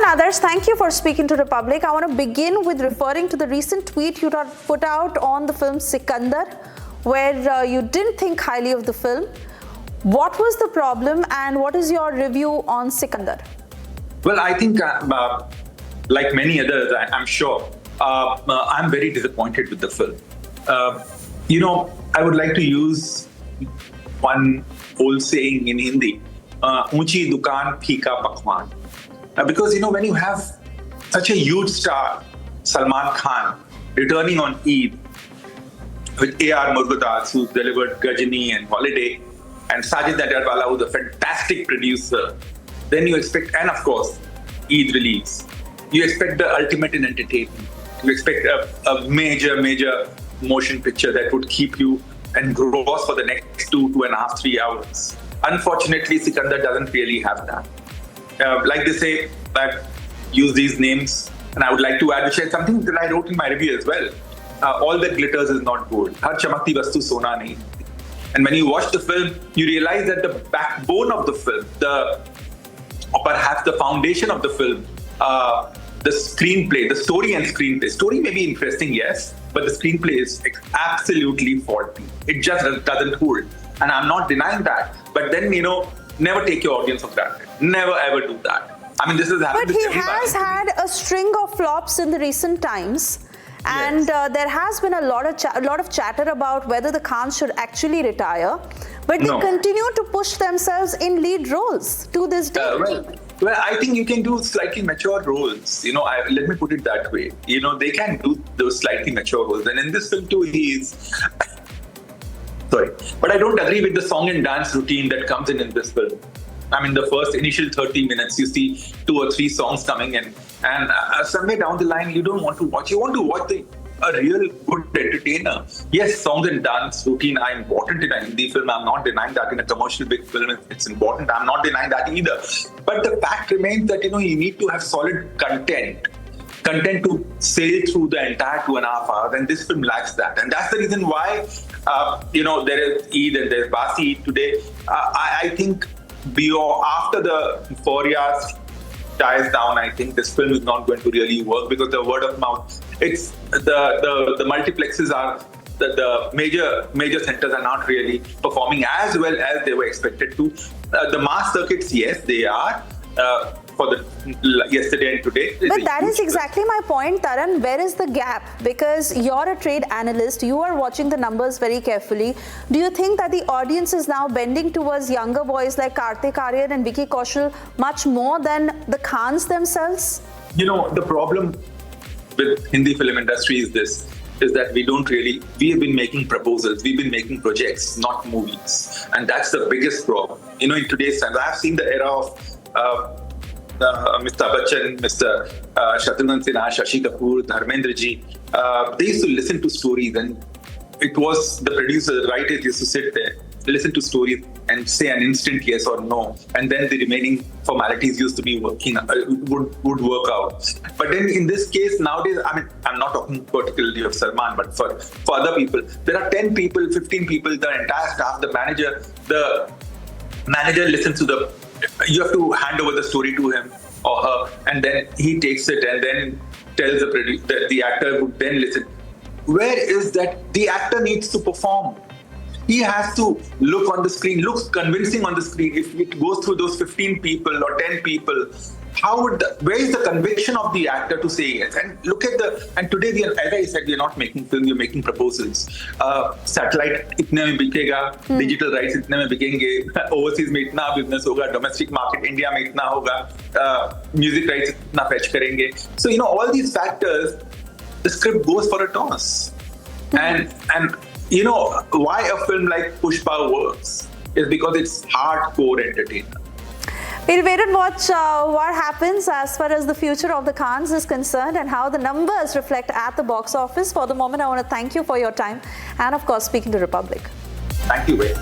Taran Adarsh, thank you for speaking to Republic. I want to begin with referring to the recent tweet you put out on the film Sikandar, where you didn't think highly of the film. What was the problem and what is your review on Sikandar? Well, I think, like many others, I'm sure, I'm very disappointed with the film. I would like to use one old saying in Hindi, "Unchi dukaan phika pakwan." Because, when you have such a huge star, Salman Khan, returning on Eid, with A.R. Murgadas, who delivered Gajini and Holiday, and Sajid Nadyarwala, who's a fantastic producer, then you expect, and of course, Eid release. You expect the ultimate in entertainment. You expect a major motion picture that would keep you engrossed for the next 2.5, 3 hours. Unfortunately, Sikandar doesn't really have that. Like they say, I've used these names, and I would like to add, which is something that I wrote in my review as well. All that glitters is not gold. Har chamakti vastu sona nahi. And when you watch the film, you realize that the backbone of the film, or perhaps the foundation of the film, the screenplay, the story and screenplay. Story may be interesting, yes, but the screenplay is absolutely faulty. It just doesn't hold. And I'm not denying that. But then, never take your audience for granted. Never ever do that. I mean, this has happened. But he has had a string of flops in the recent times. And yes. There has been a lot of chatter about whether the Khans should actually retire. But they continue to push themselves in lead roles to this day. Well, I think you can do slightly mature roles. Let me put it that way. They can do those slightly mature roles. And in this film too, sorry. But I don't agree with the song and dance routine that comes in this film. I mean, the first initial 30 minutes, you see 2 or 3 songs coming in. And somewhere down the line, you don't want to watch. You want to watch a real good entertainer. Yes, songs and dance routine are important in a Hindi film. I'm not denying that. In a commercial big film, it's important. I'm not denying that either. But the fact remains that, you need to have solid content to sail through the entire 2.5 hours. And this film lacks that. And that's the reason why, there is Eid and there's Basi Eid today. I think after the euphoria dies down, I think this film is not going to really work because the word of mouth, it's the multiplexes are the major centers are not really performing as well as they were expected to. The mass circuits, yes, they are. For the yesterday and today. But that is exactly my point, Taran. Where is the gap? Because you're a trade analyst, you are watching the numbers very carefully. Do you think that the audience is now bending towards younger boys like Kartik Aaryan and Vicky Kaushal much more than the Khans themselves? The problem with Hindi film industry is that we have been making proposals, we've been making projects, not movies. And that's the biggest problem. In today's times, I've seen the era of Mr. Bachchan, Mr. Shatrughan Sinha, Shashi Kapoor, Dharmendra ji, they used to listen to stories, and it was the producer, the writers used to sit there, listen to stories and say an instant yes or no, and then the remaining formalities used to be would work out. But then in this case nowadays, I mean, I'm not talking particularly of Salman, but for other people, there are 10 people, 15 people, the entire staff, the manager listens to you have to hand over the story to him or her, and then he takes it and then tells the actor would then listen. Where is that? The actor needs to perform. He has to look on the screen, looks convincing on the screen. If it goes through those 15 people or 10 people, where is the conviction of the actor to say yes? And look at and today, as I said, we are not making film, we are making proposals. Satellite itne mein bikega, digital rights itne mein bikenge, overseas mein itna business hoga, domestic market India mein itna hoga, music rights itna fetch karenge. So, all these factors, the script goes for a toss. And why a film like Pushpa works is because it's hardcore entertainment. We'll wait and watch what happens as far as the future of the Khans is concerned and how the numbers reflect at the box office. For the moment, I want to thank you for your time and, of course, speaking to Republic. Thank you, Wei.